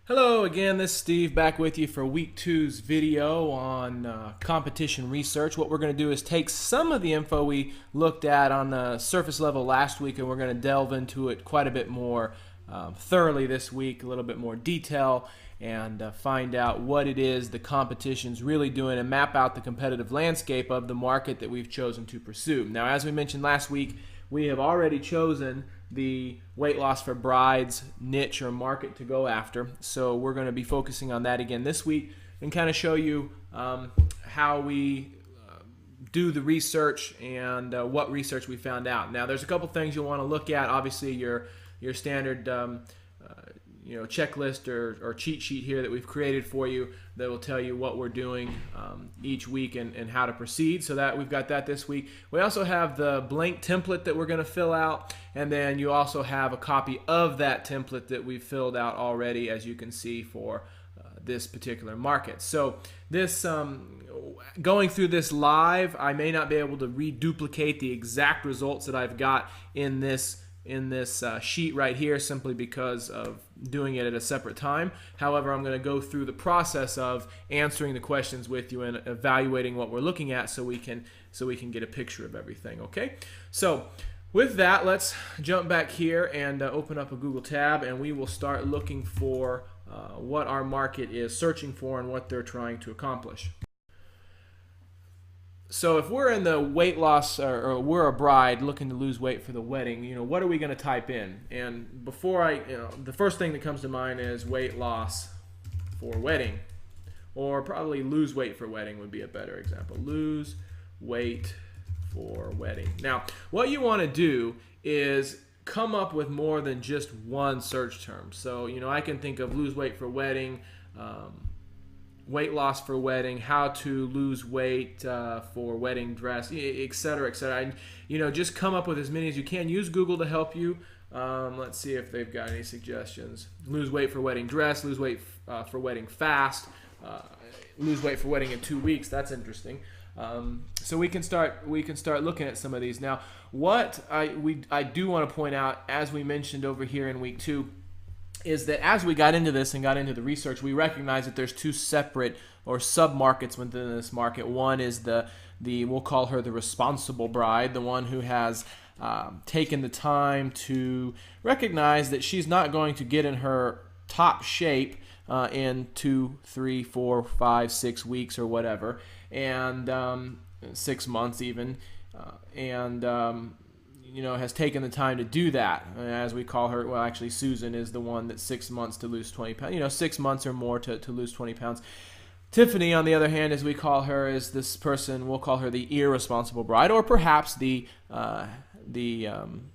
Hello again, this is Steve back with you for week two's video on competition research. What we're going to do is take some of the info we looked at on the surface level last week, and we're going to delve into it quite a bit more thoroughly this week, a little bit more detail, and find out what it is the competition's really doing and map out the competitive landscape of the market that we've chosen to pursue. Now, as we mentioned last week, we have already chosen the weight loss for brides niche or market to go after. So we're going to be focusing on that again this week and kind of show you how we do the research and what research we found out. Now, there's a couple things you'll want to look at. Obviously, your standard checklist or cheat sheet here that we've created for you that will tell you what we're doing each week and how to proceed. So that we've got that this week. We also have the blank template that we're going to fill out, and then you also have a copy of that template that we've filled out already, as you can see, for this particular market. So this going through this live, I may not be able to reduplicate the exact results that I've got in this sheet right here, simply because of doing it at a separate time. However, I'm going to go through the process of answering the questions with you and evaluating what we're looking at so we can get a picture of everything. Okay, so with that, let's jump back here and open up a Google tab, and we will start looking for what our market is searching for and what they're trying to accomplish. So if we're in the weight loss, or we're a bride looking to lose weight for the wedding, what are we going to type in? And before the first thing that comes to mind is weight loss for wedding, or probably lose weight for wedding would be a better example. Lose weight for wedding. Now, what you want to do is come up with more than just one search term. So, I can think of lose weight for wedding, weight loss for wedding, how to lose weight for wedding dress, etc., etc. Just come up with as many as you can. Use Google to help you. Let's see if they've got any suggestions. Lose weight for wedding dress, lose weight for wedding fast, lose weight for wedding in 2 weeks. That's interesting. So we can start looking at some of these. Now, what I do want to point out, as we mentioned over here in week 2, is that as we got into this and got into the research, we recognize that there's two separate or sub-markets within this market. One is the we'll call her the responsible bride, the one who has taken the time to recognize that she's not going to get in her top shape in 2, 3, 4, 5, 6 weeks or whatever, and 6 months even, has taken the time to do that, as we call her. Well, actually, Susan is the one that's 6 months to lose 20 pounds. 6 months or more to lose 20 pounds. Tiffany, on the other hand, as we call her, is this person. We'll call her the irresponsible bride, or perhaps the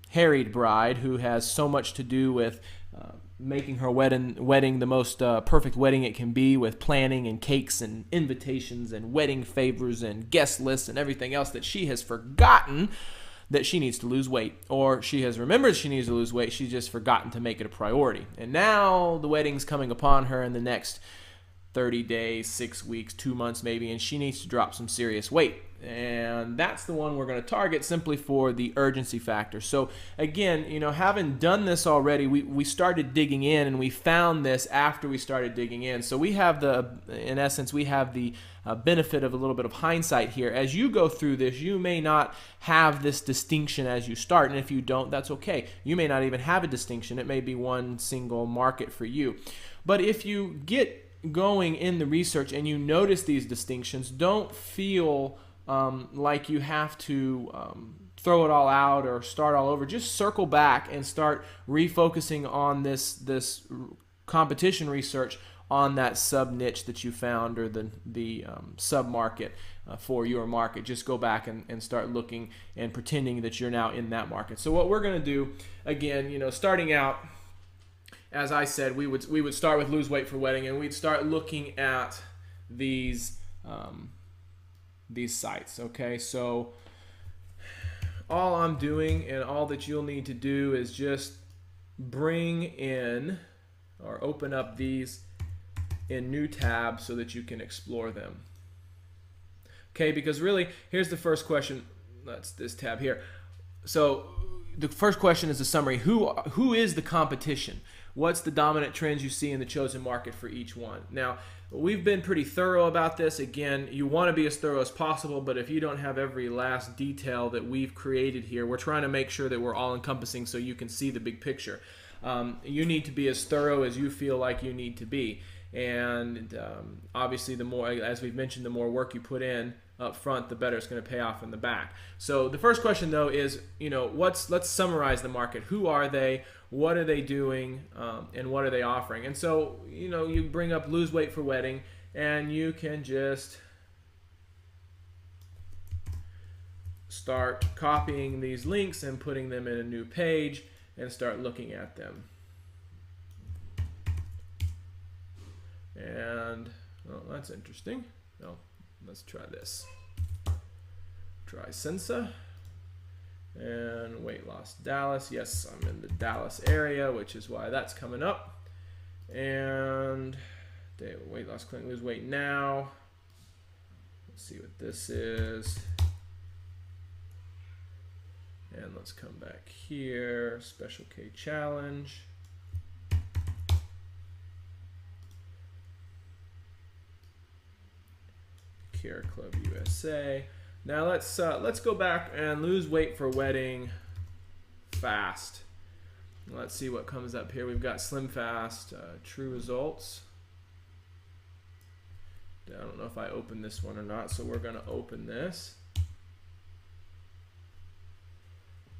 harried bride, who has so much to do with making her wedding the most perfect wedding it can be, with planning and cakes and invitations and wedding favors and guest lists and everything else, that she has forgotten that she needs to lose weight, or she has remembered she needs to lose weight. She's just forgotten to make it a priority. And now the wedding's coming upon her in the next 30 days, 6 weeks, 2 months maybe, and she needs to drop some serious weight. And that's the one we're going to target, simply for the urgency factor. So again, having done this already, we started digging in, and we found this after we started digging in. So we have in essence, we have the benefit of a little bit of hindsight here. As you go through this, you may not have this distinction as you start, and if you don't, that's okay. You may not even have a distinction. It may be one single market for you. But if you get going in the research and you notice these distinctions, don't feel like you have to throw it all out or start all over. Just circle back and start refocusing on this competition research on that sub niche that you found, or the sub market for your market. Just go back and start looking and pretending that you're now in that market. So what we're going to do, again, starting out, as I said, we would start with lose weight for wedding, and we'd start looking at these sites. Okay, so all I'm doing and all that you'll need to do is just bring in or open up these in new tabs so that you can explore them. Okay, because really, here's the first question. That's this tab here. So the first question is a summary. Who is the competition? what's the dominant trends you see in the chosen market for each one. Now, we've been pretty thorough about this. Again, you want to be as thorough as possible, but if you don't have every last detail that we've created here, we're trying to make sure that we're all encompassing so you can see the big picture. You need to be as thorough as you feel like you need to be. And obviously, the more, as we've mentioned, the more work you put in up front, the better it's going to pay off in the back. So the first question, though, is, let's summarize the market. Who are they? What are they doing? And what are they offering? And so, you bring up lose weight for wedding, and you can just start copying these links and putting them in a new page and start looking at them. And, well, that's interesting. No, let's try this. Try Sensa and weight loss Dallas. Yes, I'm in the Dallas area, which is why that's coming up. And weight loss clinic, lose weight now. Let's see what this is. And let's come back here. Special K challenge. Care Club USA. Now let's go back and lose weight for wedding fast. Let's see what comes up here. We've got Slim Fast, true results. I don't know if I open this one or not, so we're going to open this.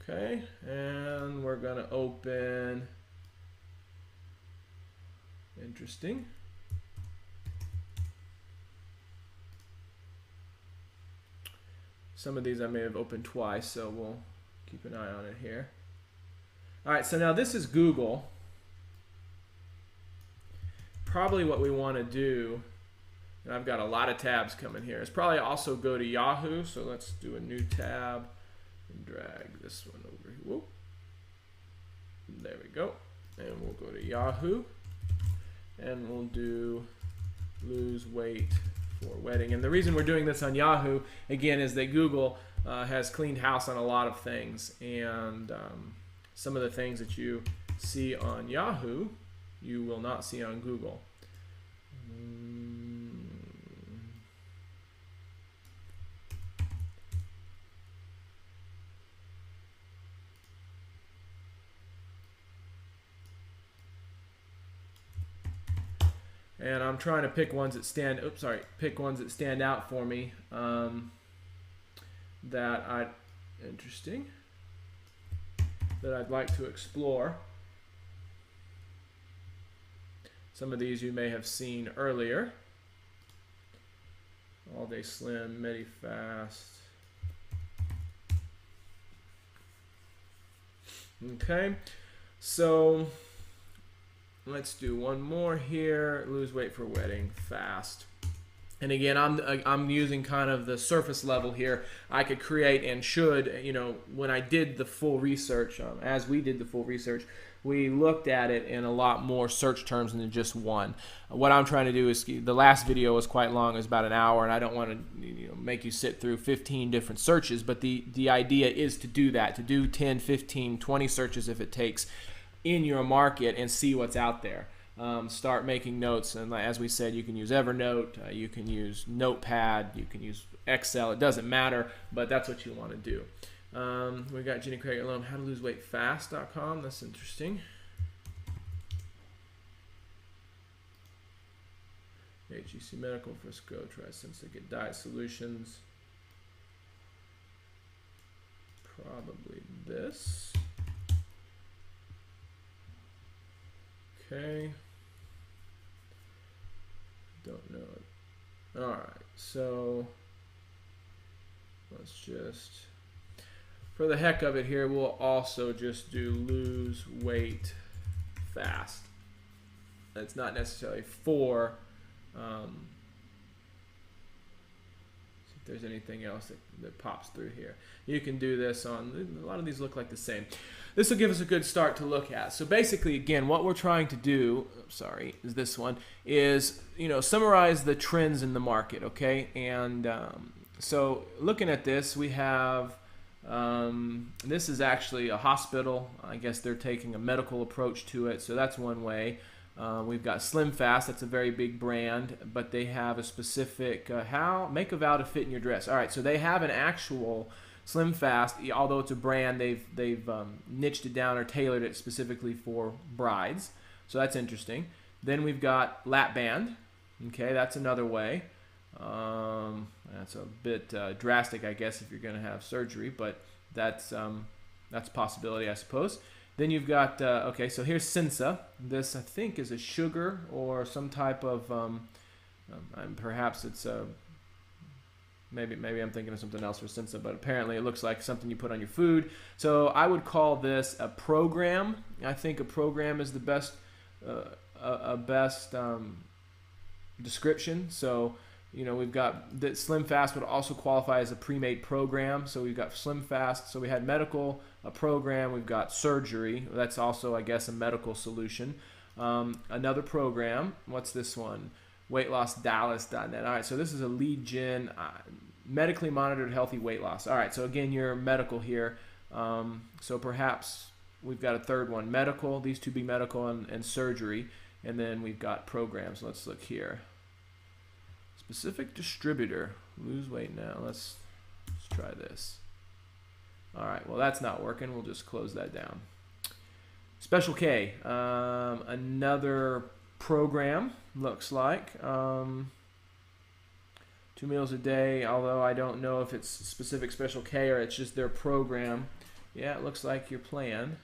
Okay, and we're going to open, interesting. Some of these I may have opened twice, so we'll keep an eye on it here. All right, so now this is Google. Probably what we want to do, and I've got a lot of tabs coming here, is probably also go to Yahoo. So let's do a new tab and drag this one over here. Whoop. There we go. And we'll go to Yahoo, and we'll do lose weight for wedding. And the reason we're doing this on Yahoo, again, is that Google has cleaned house on a lot of things, and some of the things that you see on Yahoo you will not see on Google. And I'm trying to pick ones that stand. Pick ones that stand out for me. Interesting. That I'd like to explore. Some of these you may have seen earlier. All Day Slim, MediFast. Okay, so let's do one more here. Lose weight for wedding fast. And again, I'm using kind of the surface level here. I could create and should, when I did the full research, as we did the full research, we looked at it in a lot more search terms than just one. What I'm trying to do is, the last video was quite long, it was about an hour, and I don't want to make you sit through 15 different searches, but the idea is to do that, to do 10, 15, 20 searches if it takes in your market and see what's out there. Start making notes, and as we said, you can use Evernote, you can use Notepad, you can use Excel. It doesn't matter, but that's what you want to do. We got Jenny Craig alone. How to lose weight fast.com. That's interesting. HEC Medical, Frisco, try since they get diet solutions. Probably this. Okay. Don't know it. All right, so let's just, for the heck of it here, we'll also just do lose weight fast. That's not necessarily for, see if there's anything else that pops through here. You can do this on, a lot of these look like the same. This will give us a good start to look at. So basically, again, what we're trying to do, is this one, is, summarize the trends in the market, okay? And so looking at this, we have This is actually a hospital. I guess they're taking a medical approach to it, so that's one way. We've got Slim Fast. That's a very big brand, but they have a specific how make a vow to fit in your dress. All right, so they have an actual Slim Fast. Although it's a brand, they've niched it down or tailored it specifically for brides. So that's interesting. Then we've got Lap Band. Okay, that's another way. That's a bit drastic, I guess, if you're going to have surgery, but that's a possibility, I suppose. Then you've got, okay, so here's Sensa. This, I think, is a sugar or some type of, perhaps it's maybe I'm thinking of something else for Sensa, but apparently it looks like something you put on your food. So I would call this a program. I think a program is the best, description. So, you know, we've got that Slim Fast would also qualify as a pre-made program. So we've got Slim Fast. So we had medical, a program. We've got surgery. That's also, I guess, a medical solution. Another program. What's this one? WeightLossDallas.net. All right, so this is a lead gen, medically monitored healthy weight loss. All right, so again, you're medical here. So perhaps we've got a third one, medical. These two be medical and surgery. And then we've got programs. Let's look here. Specific distributor, lose weight now. Let's try this. All right, well, that's not working. We'll just close that down. Special K, another program, looks like. 2 meals a day, although I don't know if it's specific Special K or it's just their program. Yeah, it looks like your plan.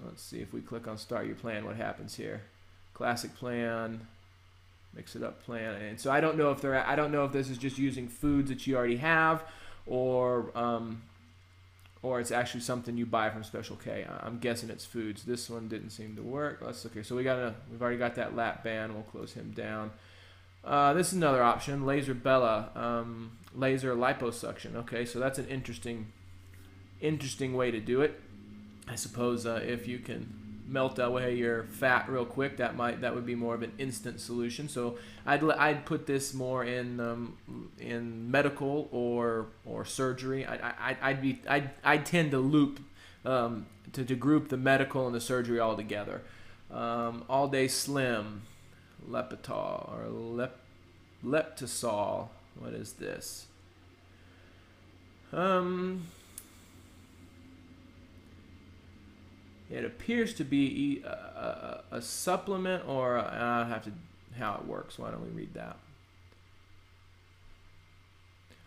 Let's see if we click on Start Your Plan, what happens here. Classic plan. Mix it up plan. And so I don't know if this is just using foods that you already have, or it's actually something you buy from Special K. I'm guessing it's foods. This one didn't seem to work. Let's look here. So we've already got that Lap Band. We'll close him down. This is another option, Laser Bella, laser liposuction. Okay, so that's an interesting way to do it. I suppose if you can melt away your fat real quick, that would be more of an instant solution. So I'd put this more in medical or surgery. I'd tend to loop to group the medical and the surgery all together. All Day Slim, Lepitol or Leptisol. What is this? It appears to be a supplement, or I have to how it works. Why don't we read that?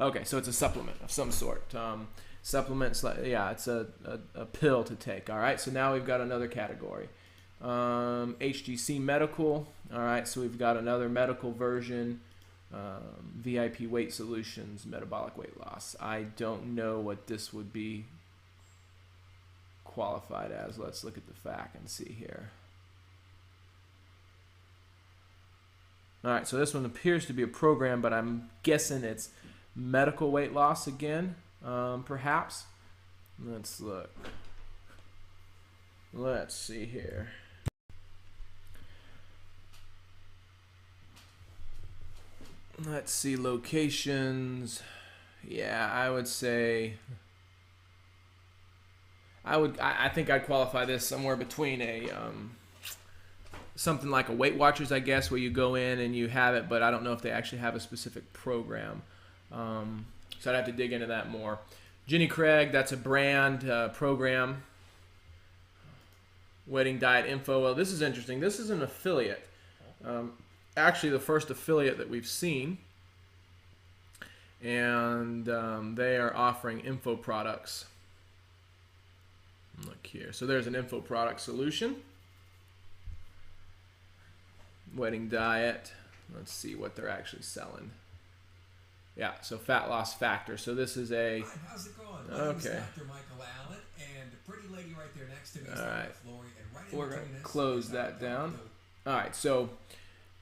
Okay, so it's a supplement of some sort. Supplements, yeah, it's a pill to take. All right, so now we've got another category. HGC Medical. All right, so we've got another medical version. VIP Weight Solutions, metabolic weight loss. I don't know what this would be qualified as. Let's look at the FAQ and see here. All right, so this one appears to be a program, but I'm guessing it's medical weight loss again, perhaps. Let's look. Let's see here. Let's see locations. Yeah, I would say I think I'd qualify this somewhere between a something like a Weight Watchers, I guess, where you go in and you have it, but I don't know if they actually have a specific program. So I'd have to dig into that more. Jenny Craig, that's a brand program. Wedding Diet Info. Well, this is interesting. This is an affiliate. Actually, the first affiliate that we've seen. And they are offering info products. Look here. So there's an info product solution. Wedding Diet. Let's see what they're actually selling. Yeah, so Fat Loss Factor. So this is a... Hi, how's it going? My okay. name's Dr. Michael Allen, and the pretty lady right there next to me is all right. Lori, and right We're in going between to us close is that down. Dr. All right, so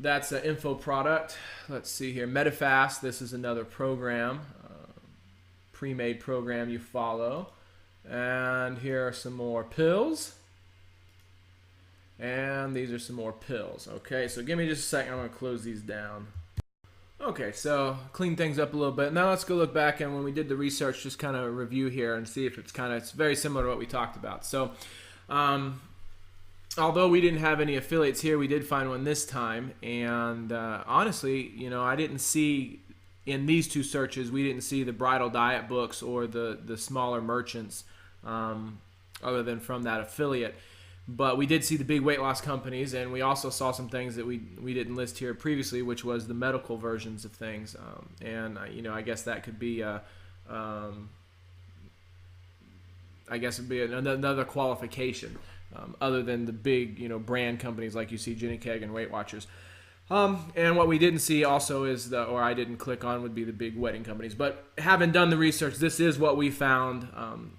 that's an info product. Let's see here. Medifast. This is another program, pre-made program you follow. And here are some more pills. And these are some more pills. Okay, so give me just a second. I'm going to close these down. Okay, so clean things up a little bit. Now let's go look back and when we did the research, just kind of review here and see if it's very similar to what we talked about. So, although we didn't have any affiliates here, we did find one this time. And honestly, I didn't see in these two searches, we didn't see the bridal diet books or the smaller merchants, other than from that affiliate. But we did see the big weight loss companies, and we also saw some things that we didn't list here previously, which was the medical versions of things. I guess that could be I guess it'd be another qualification, other than the big brand companies like you see Jenny Keg and Weight Watchers. And what we didn't see also is or I didn't click on, would be the big wedding companies. But having done the research, this is what we found,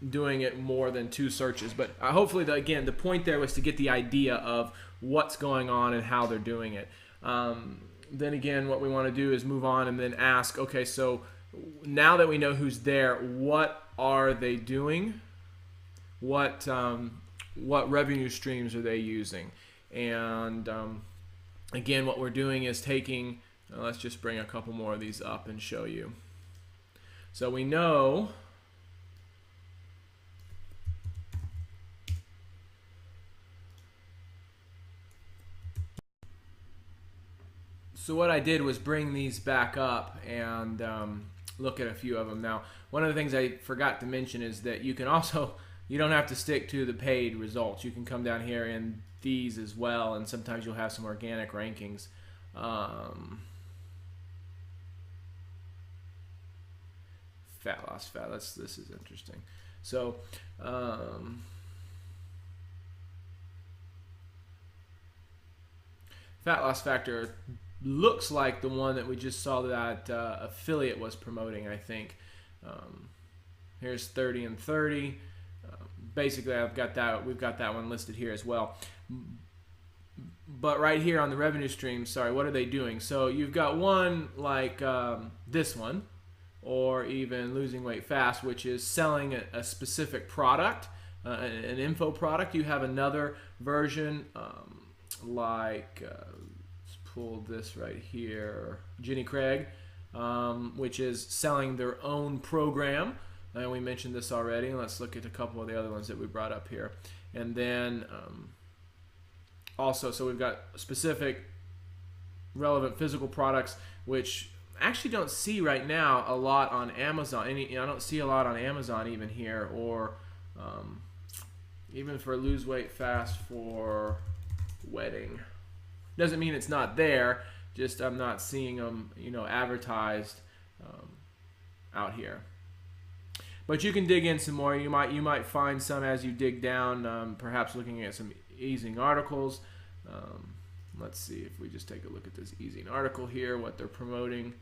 doing it more than two searches. But hopefully, again, the point there was to get the idea of what's going on and how they're doing it. Then again, what we want to do is move on and then ask, okay, so now that we know who's there, what are they doing? What revenue streams are they using? And again, what we're doing is taking, let's just bring a couple more of these up and show you. So we know so what I did was bring these back up and look at a few of them. Now, one of the things I forgot to mention is that you can also, you don't have to stick to the paid results. You can come down here and these as well, and sometimes you'll have some organic rankings. Fat loss, this is interesting. So fat loss factor looks like the one that we just saw that affiliate was promoting, I think. Here's 30 and 30. Basically, we've got that one listed here as well. But right here on the revenue stream, what are they doing? So you've got one like this one, or even Losing Weight Fast, which is selling a specific product, an info product. You have another version let's pull this right here, Jenny Craig, which is selling their own program. And we mentioned this already. Let's look at a couple of the other ones that we brought up here. And then also, so we've got specific relevant physical products, which I actually don't see right now a lot on Amazon. I don't see a lot on Amazon even here, or even for Lose Weight Fast for wedding. Doesn't mean it's not there, just I'm not seeing them advertised out here. But you can dig in some more. You might find some as you dig down, perhaps looking at some easing articles. Let's see if we just take a look at this easing article here, what they're promoting.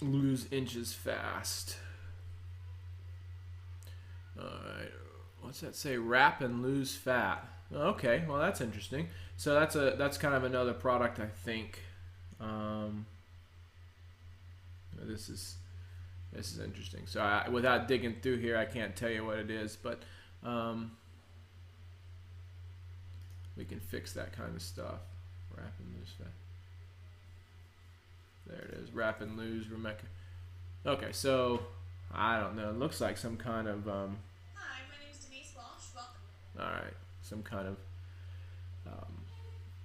Lose inches fast. All right, what's that say? Wrap and lose fat. Okay, well that's interesting. So that's kind of another product, I think. This is interesting. So without digging through here, I can't tell you what it is, but we can fix that kind of stuff. Wrap and lose fat. There it is. Wrap and lose, Rebecca. Okay, so I don't know. It looks like some kind of Hi, my name is Denise Walsh. Welcome. all right, some kind of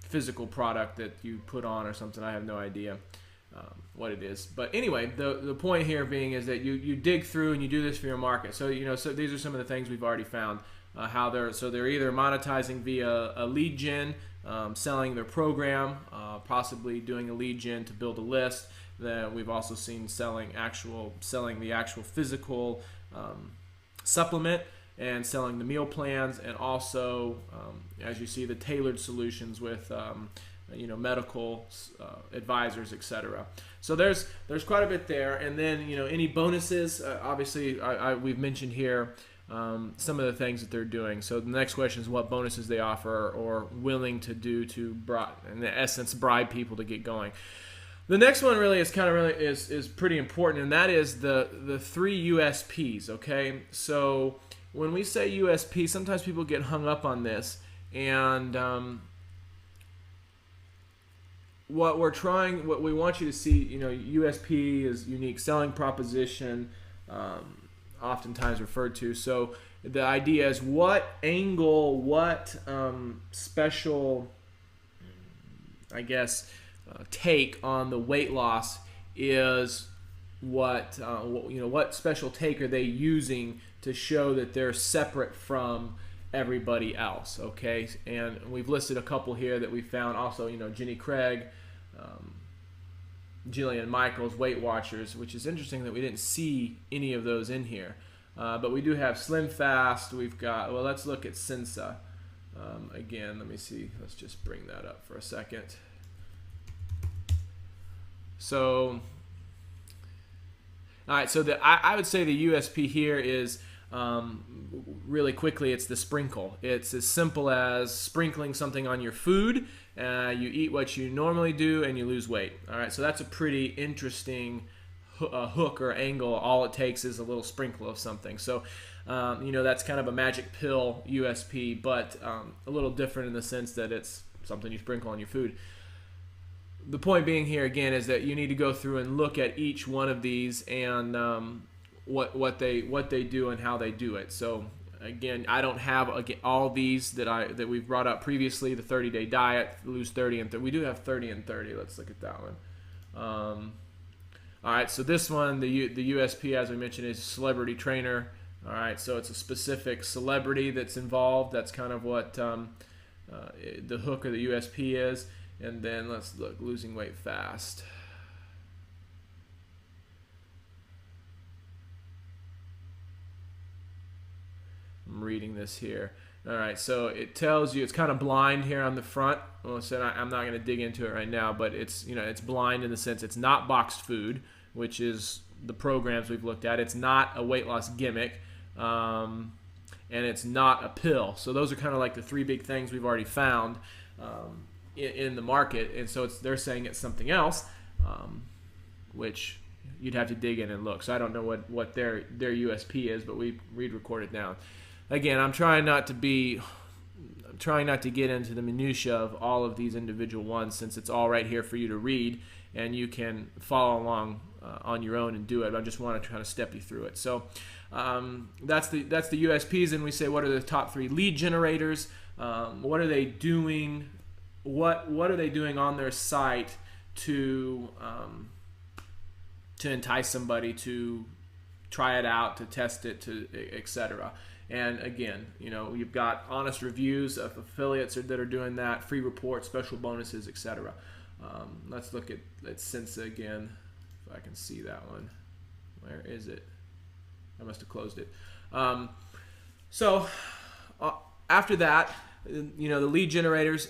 physical product that you put on or something. I have no idea what it is. But anyway, the point here being is that you dig through and you do this for your market. So so these are some of the things we've already found. How they're either monetizing via a lead gen, selling their program, possibly doing a lead gen to build a list. Then we've also seen selling the actual physical supplement, and selling the meal plans, and also as you see, the tailored solutions with medical advisors, etc. So there's quite a bit there. And then any bonuses, obviously we've mentioned here some of the things that they're doing. So the next question is what bonuses they offer or willing to do to, in essence, bribe people to get going. The next one really is pretty important, and that is the 3 USPs. Okay, so when we say USP, sometimes people get hung up on this, and what we want you to see, USP is unique selling proposition, oftentimes referred to. So the idea is what angle, what special, I guess, take on the weight loss is what special take are they using to show that they're separate from everybody else. Okay, and we've listed a couple here that we found. Also, Jenny Craig, Jillian Michaels, Weight Watchers, which is interesting that we didn't see any of those in here. But we do have Slim Fast. We've got, well, let's look at Sensa. Again, let me see. Let's just bring that up for a second. So, all right. So I would say the USP here is really quickly. It's the sprinkle. It's as simple as sprinkling something on your food. You eat what you normally do, and you lose weight. All right. So that's a pretty interesting hook or angle. All it takes is a little sprinkle of something. So, that's kind of a magic pill USP, but a little different in the sense that it's something you sprinkle on your food. The point being here again is that you need to go through and look at each one of these and what they do and how they do it. So again, I don't have all these that we've brought up previously. The 30-day diet, lose 30 and 30. We do have 30 and 30. Let's look at that one. All right, so this one, the USP, as we mentioned, is celebrity trainer. All right, so it's a specific celebrity that's involved. That's kind of what the hook or the USP is. And then let's look, losing weight fast. I'm reading this here. All right, so it tells you, it's kind of blind here on the front. Well, so I'm not going to dig into it right now, but it's it's blind in the sense it's not boxed food, which is the programs we've looked at. It's not a weight loss gimmick, and it's not a pill. So those are kind of like the three big things we've already found in the market, and so they're saying it's something else, which you'd have to dig in and look. So I don't know what their USP is, but we record it down. Again, I'm trying not to get into the minutia of all of these individual ones, since it's all right here for you to read, and you can follow along on your own and do it. I just want to kind of step you through it. So that's the USPs, and we say what are the top 3 lead generators? What are they doing? What are they doing on their site to entice somebody to try it out, to test it, to etc. And again, you've got honest reviews of affiliates that are doing that, free reports, special bonuses, etc. Let's look at Sensa again, if I can see that one. Where is it? I must have closed it. So after that, the lead generators.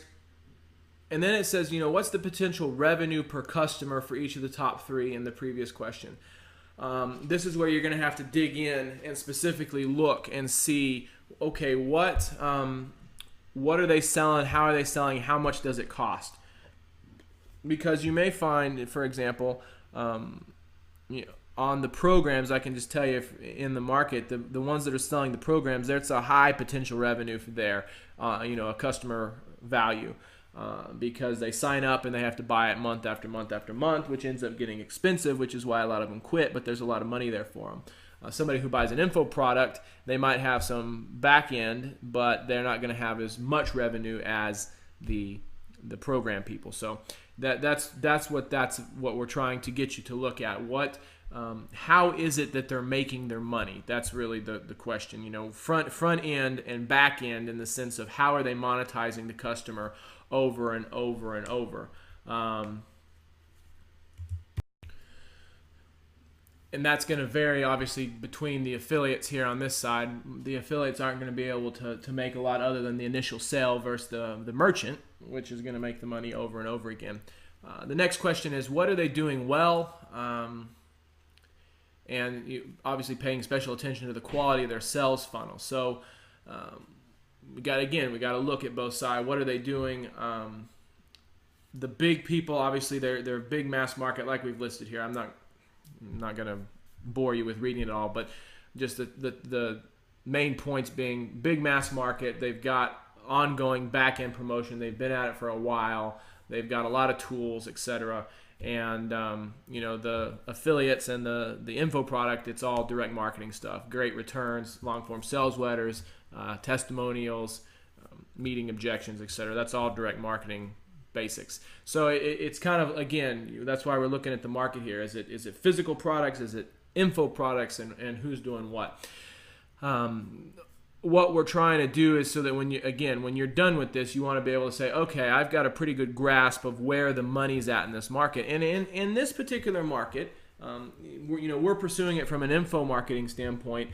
And then it says, what's the potential revenue per customer for each of the top 3 in the previous question? This is where you're going to have to dig in and specifically look and see, okay, what are they selling? How are they selling? How much does it cost? Because you may find, for example, on the programs, I can just tell you in the market, the ones that are selling the programs, there's a high potential revenue for there, a customer value. Because they sign up and they have to buy it month after month after month, which ends up getting expensive, which is why a lot of them quit, but there's a lot of money there for them. Somebody who buys an info product, they might have some back end, but they're not going to have as much revenue as the program people. So that's what we're trying to get you to look at. How is it that they're making their money? That's really the question. Front end and back end, in the sense of how are they monetizing the customer over and over and over. And that's going to vary, obviously, between the affiliates here on this side. The affiliates aren't going to be able to make a lot other than the initial sale versus the merchant, which is going to make the money over and over again. The next question is, what are they doing well? And obviously paying special attention to the quality of their sales funnel. So we got to look at both sides. What are they doing? The big people, obviously, they're big mass market, like we've listed here. I'm not going to bore you with reading it all, but just the main points being big mass market. They've got ongoing back-end promotion. They've been at it for a while. They've got a lot of tools, etc. And the affiliates and the info product, it's all direct marketing stuff. Great returns, long-form sales letters, testimonials, meeting objections, etc. That's all direct marketing basics. So it's kind of, again, that's why we're looking at the market here. Is it physical products? Is it info products? And who's doing what? What we're trying to do is so that when you're done with this, you want to be able to say, okay, I've got a pretty good grasp of where the money's at in this market. And in this particular market, we're pursuing it from an info marketing standpoint.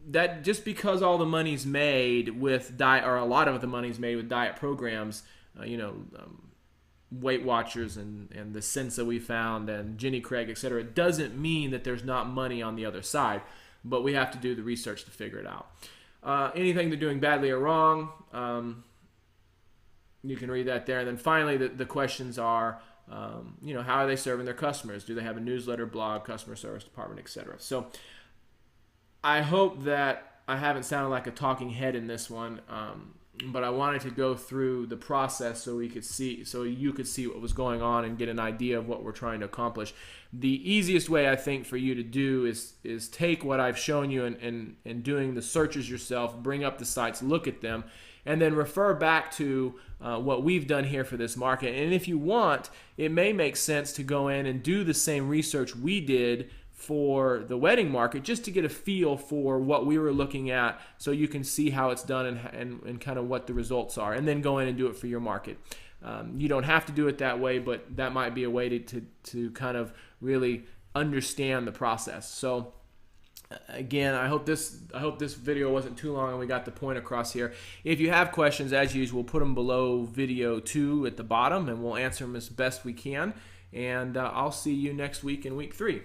That just because all the money's made with diet, or a lot of the money's made with diet programs, Weight Watchers and the Sensa we found and Jenny Craig, etc., doesn't mean that there's not money on the other side. But we have to do the research to figure it out. Anything they're doing badly or wrong, you can read that there. And then finally, the questions are, how are they serving their customers? Do they have a newsletter, blog, customer service department, etc.? So I hope that I haven't sounded like a talking head in this one, but I wanted to go through the process so you could see what was going on and get an idea of what we're trying to accomplish. The easiest way, I think, for you to do is take what I've shown you and doing the searches yourself, bring up the sites, look at them, and then refer back to what we've done here for this market. And if you want, it may make sense to go in and do the same research we did for the wedding market, just to get a feel for what we were looking at, so you can see how it's done and kind of what the results are, and then go in and do it for your market. You don't have to do it that way, but that might be a way to kind of really understand the process. So again, I hope this video wasn't too long and we got the point across here. If you have questions, as usual, put them below video 2 at the bottom, and we'll answer them as best we can. And I'll see you next week in week 3.